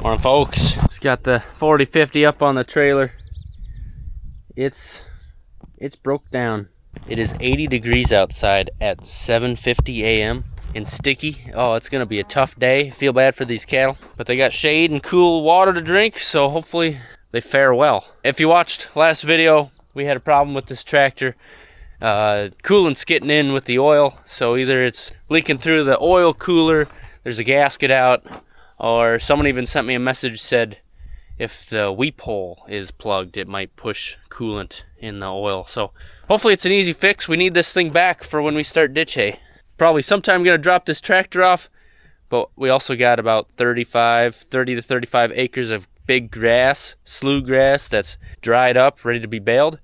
Morning, folks. It's got the 4050 up on the trailer. It's broke down. It is 80 degrees outside at 7:50 a.m. and sticky. Oh, it's gonna be a tough day. Feel bad for these cattle, but they got shade and cool water to drink, so hopefully they fare well. If you watched last video, we had a problem with this tractor. Coolant's getting in with the oil, so either it's leaking through the oil cooler, there's a gasket out, or someone even sent me a message said if the weep hole is plugged, it might push coolant in the oil. So hopefully it's an easy fix. We need this thing back for when we start ditch hay. Probably sometime gonna drop this tractor off, but we also got about 30 to 35 acres of big grass, slough grass that's dried up, ready to be baled.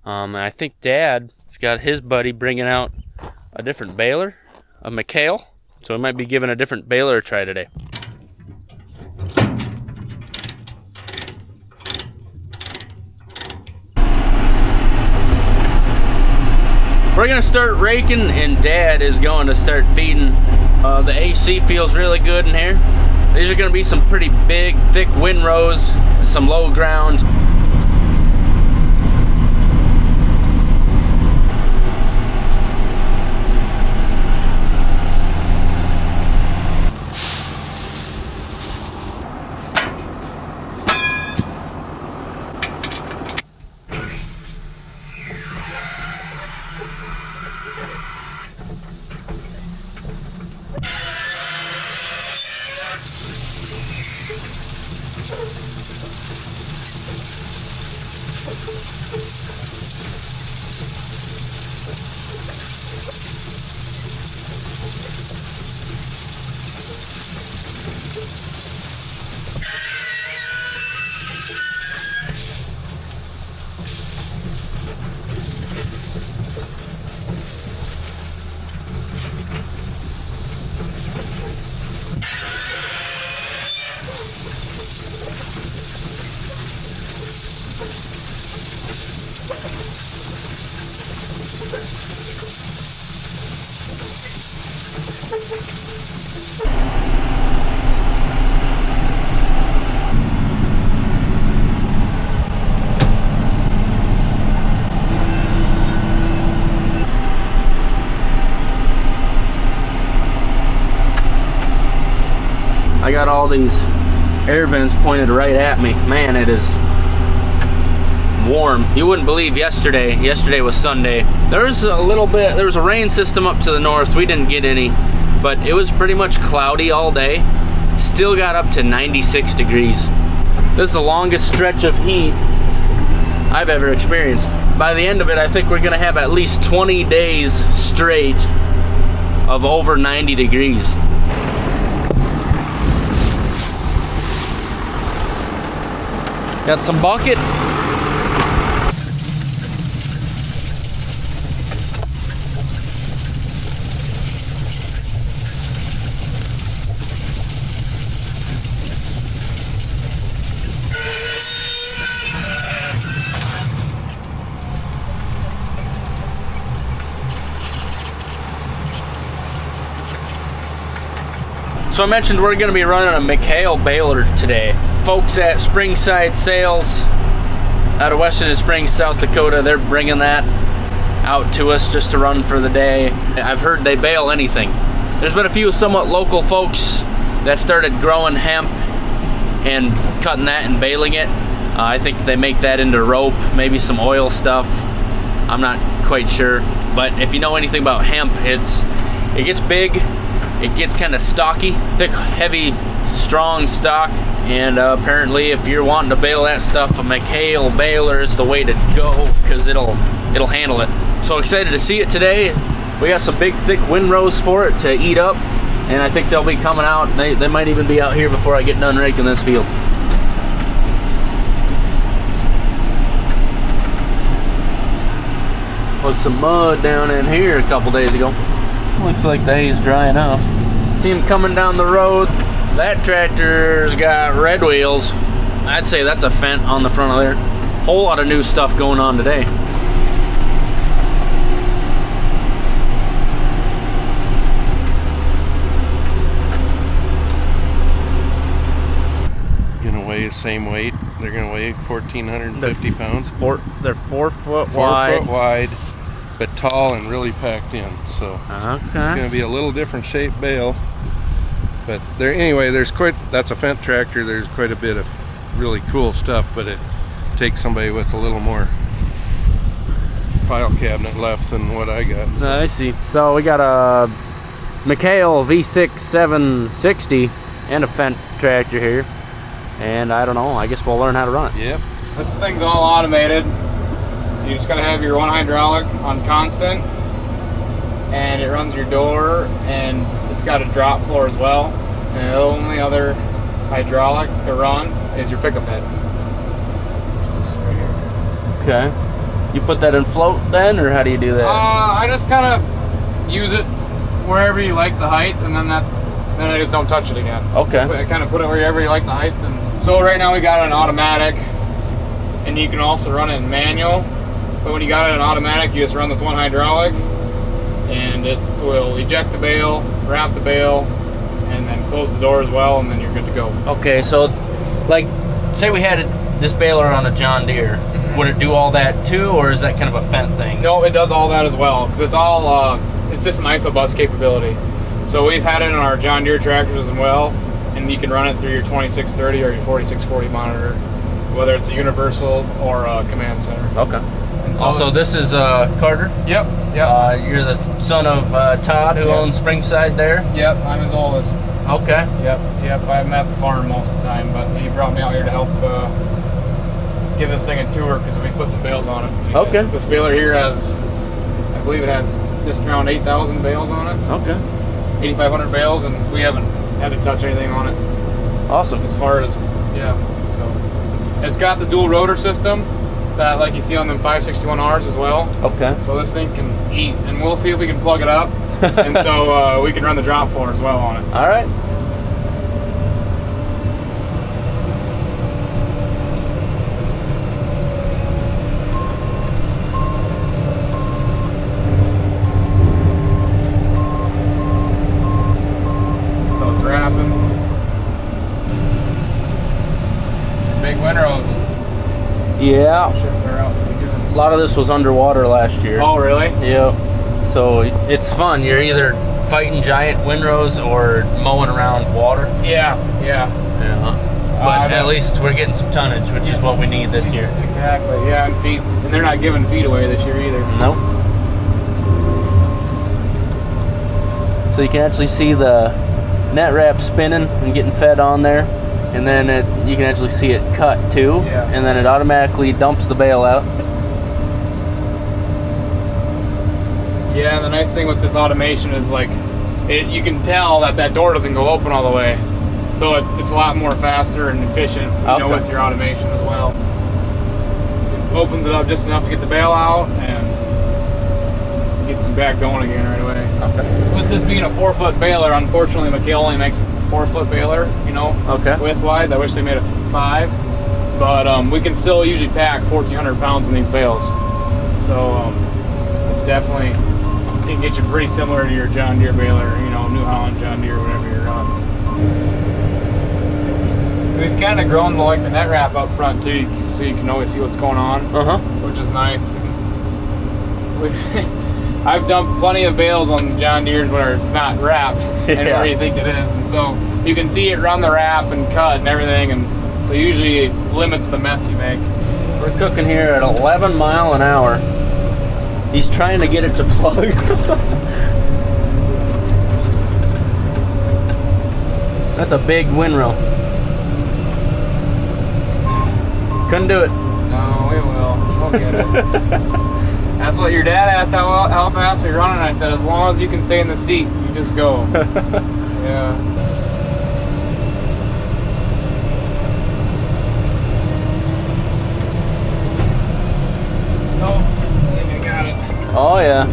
And I think Dad's got his buddy bringing out a different baler, a McHale, so we might be giving a different baler a try today. We're gonna start raking, and Dad is going to start feeding. The AC feels really good in here. These are gonna be some pretty big, thick windrows, some low ground. I got all these air vents pointed right at me. Man, it is warm. You wouldn't believe yesterday was Sunday. There was a rain system up to the north. We didn't get any, but it was pretty much cloudy all day. Still got up to 96 degrees. This is the longest stretch of heat I've ever experienced. By the end of it, I think we're gonna have at least 20 days straight of over 90 degrees. Got some bucket. So I mentioned we're going to be running a McHale baler today. Folks at Springside Sales out of Western Springs, South Dakota, they're bringing that out to us just to run for the day. I've heard they bale anything. There's been a few somewhat local folks that started growing hemp and cutting that and baling it. I think they make that into rope, maybe some oil stuff. I'm not quite sure. But if you know anything about hemp, it gets big. It gets kind of stocky, thick, heavy, strong stock, and apparently if you're wanting to bale that stuff, a McHale baler is the way to go because it'll handle it. So excited to see it today. We got some big, thick windrows for it to eat up, and I think they'll be coming out. They might even be out here before I get done raking this field. Was some mud down in here a couple days ago. Looks like the hay's dry enough. See him coming down the road. That tractor's got red wheels. I'd say that's a Fendt on the front of there. Whole lot of new stuff going on today. weigh the same weight. They're going to weigh 1,450 pounds. They're 4 foot 4 wide. foot wide, but tall and really packed in. So it's going to be a little different shaped bale. But there, anyway, that's a Fendt tractor. There's quite a bit of really cool stuff, but it takes somebody with a little more file cabinet left than what I got. I see. So we got a McHale V6 760 and a Fendt tractor here, and I don't know, I guess we'll learn how to run it. Yep. This thing's all automated. You just gotta have your one hydraulic on constant, and it runs your door, and it's got a drop floor as well. And the only other hydraulic to run is your pickup head. Okay. You put that in float then, or how do you do that? I just kind of use it wherever you like the height, and then I just don't touch it again. Okay. I kind of put it wherever you like the height. And so right now we got it in automatic, and you can also run it in manual. But when you got it in automatic, you just run this one hydraulic, and it will eject the bale, wrap the bale, and then close the door as well, and then you're good to go. Okay, so like, say we had this baler on a John Deere. Would it do all that too, or is that kind of a Fendt thing? No, it does all that as well, because it's all it's just an isobus capability. So we've had it in our John Deere tractors as well, and you can run it through your 2630 or your 4640 monitor, whether it's a universal or a command center. Okay. And so also, this is Carter. Yep. You're the son of Todd, who owns Springside there. Yep, I'm his oldest. Okay. Yep. I'm at the farm most of the time, but he brought me out here to help give this thing a tour because we put some bales on it. Okay. This baler here has, I believe it has just around 8,000 bales on it. Okay. 8,500 bales, and we haven't had to touch anything on it. Awesome. As far as, so it's got the dual rotor system that like you see on them 561Rs as well. Okay. So this thing can eat, and we'll see if we can plug it up, and so we can run the drop floor as well on it. All right. So it's wrapping. Big windrows. Yeah. Should fare out pretty good. A lot of this was underwater last year. Oh, really? Yeah. So it's fun. You're either fighting giant windrows or mowing around water. Yeah. But at least we're getting some tonnage, which is what we need this year. Exactly. Yeah, and feed, and they're not giving feed away this year either. Nope. So you can actually see the net wrap spinning and getting fed on there, and then you can actually see it cut too. Yeah. And then it automatically dumps the bale out. Yeah, the nice thing with this automation is like, you can tell that door doesn't go open all the way. So it's a lot more faster and efficient, with your automation as well. It opens it up just enough to get the bale out and gets you back going again right away. Okay. With this being a 4-foot baler, unfortunately McHale only makes a 4-foot baler, Okay. width-wise. I wish they made a 5. But we can still usually pack 1,400 pounds in these bales. So it's definitely, it can get you pretty similar to your John Deere baler, New Holland, John Deere, whatever you're on. We've kind of grown the net wrap up front too, so you can always see what's going on, which is nice. I've dumped plenty of bales on the John Deere's where it's not wrapped and where you think it is, and so you can see it run the wrap and cut and everything, and so usually it limits the mess you make. We're cooking here at 11 mile an hour. He's trying to get it to plug. That's a big windrow. Couldn't do it. No, we will. We'll get it. That's what your dad asked, how fast we running. I said, as long as you can stay in the seat, you just go. Yeah. Oh, I think I got it. Oh yeah.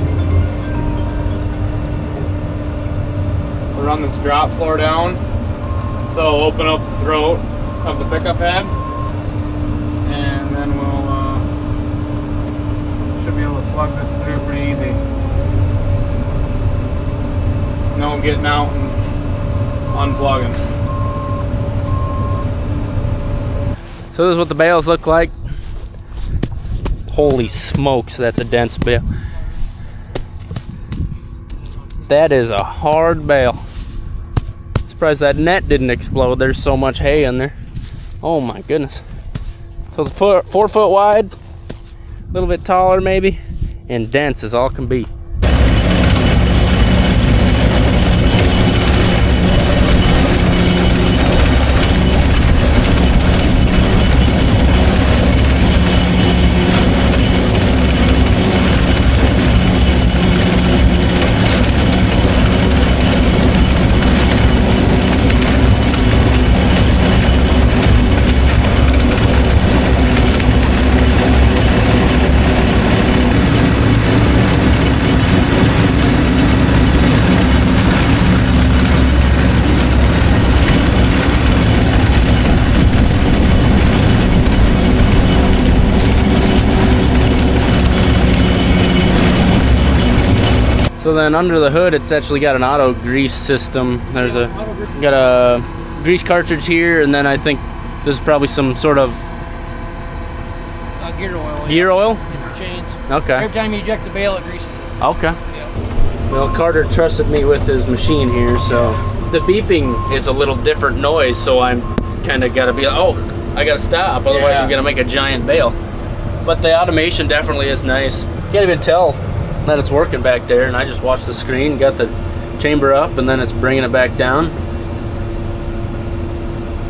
We'll run this drop floor down. So I'll open up the throat of the pickup head, and then we'll should be able to slug this through pretty easy. No getting out and unplugging. So this is what the bales look like. Holy smokes, that's a dense bale. That is a hard bale. Surprised that net didn't explode. There's so much hay in there. Oh my goodness. So it's 4 foot wide, a little bit taller maybe, and dense as all can be. So then under the hood, it's actually got an auto grease system. There's got a grease cartridge here, and then I think there's probably some sort of gear oil. Gear oil? In for chains. Okay. Every time you eject the bale, it greases it. Okay. Yeah. Well, Carter trusted me with his machine here, so the beeping is a little different noise, so I'm kind of got to be like, oh, I got to stop, otherwise I'm going to make a giant bale. But the automation definitely is nice. Can't even tell that it's working back there, and I just watched the screen, got the chamber up, and then it's bringing it back down,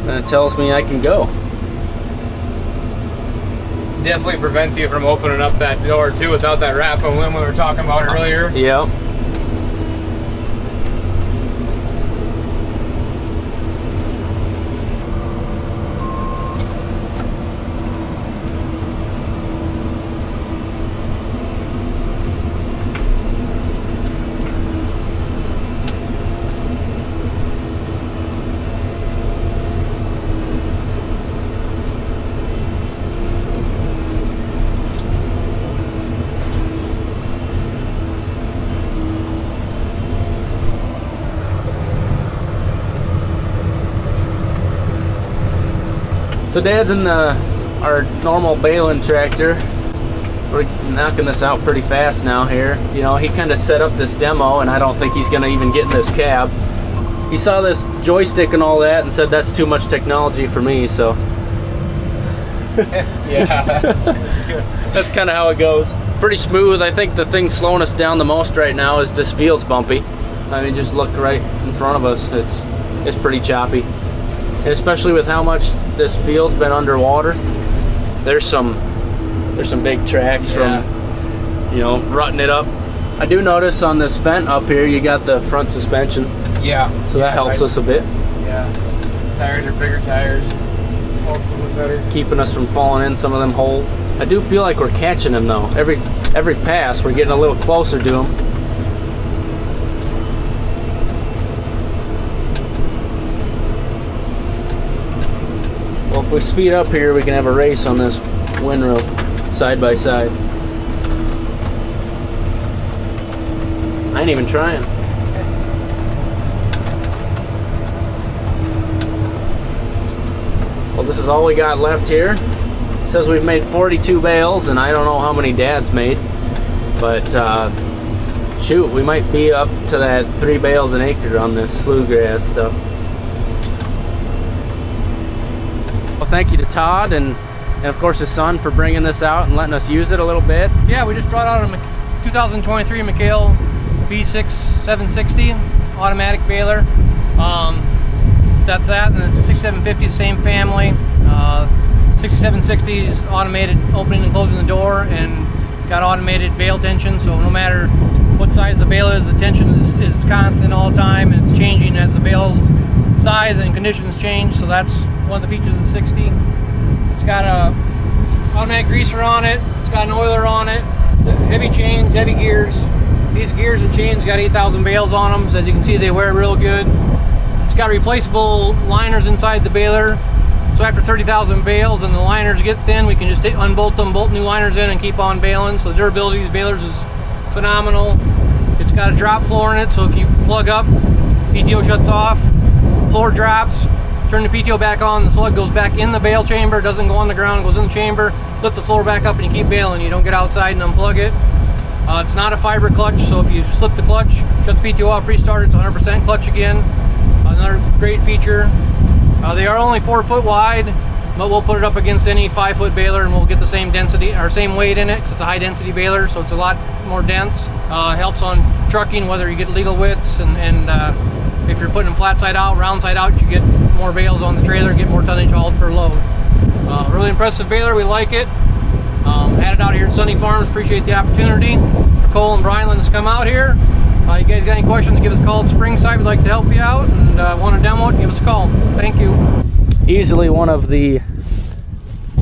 and it tells me I can go. Definitely prevents you from opening up that door too without that wrap on limb we were talking about earlier. Yep. So Dad's in our normal baling tractor. We're knocking this out pretty fast now here. You know, he kind of set up this demo, and I don't think he's gonna even get in this cab. He saw this joystick and all that and said that's too much technology for me, so. Yeah, that's good. That's kind of how it goes. Pretty smooth. I think the thing slowing us down the most right now is this field's bumpy. I mean, just look right in front of us. It's pretty choppy. And especially with how much this field's been underwater, there's some big tracks from, you know, rutting it up. I do notice on this vent up here, you got the front suspension. Yeah. So that helps us a bit. Yeah. Tires are bigger tires. Falls a little better. Keeping us from falling in some of them holes. I do feel like we're catching them though. Every pass, we're getting a little closer to them. Well, if we speed up here, we can have a race on this windrow, side by side. I ain't even trying. Well, this is all we got left here. It says we've made 42 bales, and I don't know how many Dad's made, but shoot, we might be up to that 3 bales an acre on this slough grass stuff. Well, thank you to Todd and of course his son for bringing this out and letting us use it a little bit. Yeah, we just brought out a 2023 McHale V6 760 automatic baler. That's that, and it's a 6750, same family. 6760 is automated opening and closing the door, and got automated bale tension, so no matter what size the bale is, the tension is constant all the time, and it's changing as the bale size and conditions change. So that's one of the features of the 60. It's got a automatic greaser on it, it's got an oiler on it, heavy chains, heavy gears. These gears and chains got 8,000 bales on them, so as you can see they wear real good. It's got replaceable liners inside the baler, so after 30,000 bales and the liners get thin, we can just unbolt them, bolt new liners in, and keep on baling. So the durability of these balers is phenomenal. It's got a drop floor in it, so if you plug up, PTO shuts off, floor drops, turn the PTO back on, the slug goes back in the bale chamber, doesn't go on the ground, goes in the chamber, lift the floor back up, and you keep baling. You don't get outside and unplug it. It's not a fiber clutch, so if you slip the clutch, shut the PTO off, restart, it's 100% clutch again. Another great feature. They are only 4 foot wide, but we'll put it up against any 5 foot baler and we'll get the same density or same weight in it, because it's a high density baler, so it's a lot more dense. Helps on trucking, whether you get legal widths, and if you're putting them flat side out, round side out, you get more bales on the trailer, get more tonnage hauled per load. Really impressive baler, we like it. Had it out here at Sonne Farms, appreciate the opportunity for Cole and Brian letting us come out here. You guys got any questions, give us a call at Springside. We'd like to help you out, and want to demo it, give us a call. Thank you. Easily one of the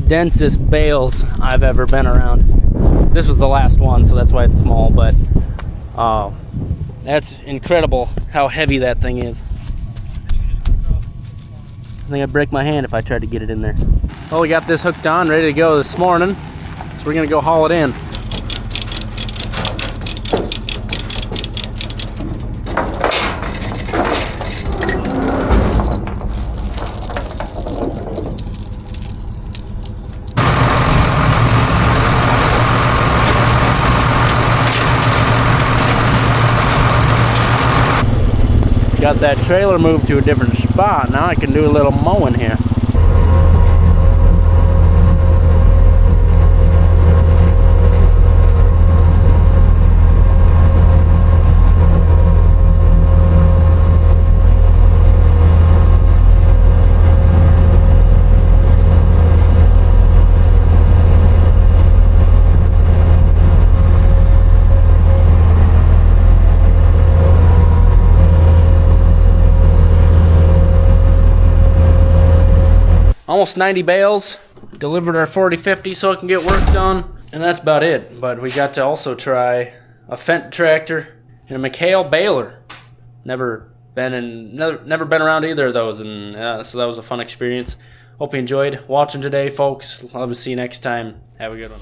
densest bales I've ever been around. This was the last one, so that's why it's small, but that's incredible how heavy that thing is. I think I'd break my hand if I tried to get it in there. Well, we got this hooked on, ready to go this morning, so we're gonna go haul it in. Got that trailer moved to a different spot. Now I can do a little mowing here. Almost 90 bales, delivered our 40/50 so it can get work done, and that's about it. But we got to also try a Fendt tractor and a McHale baler. Never been around either of those, and so that was a fun experience. Hope you enjoyed watching today, folks. Love to see you next time. Have a good one.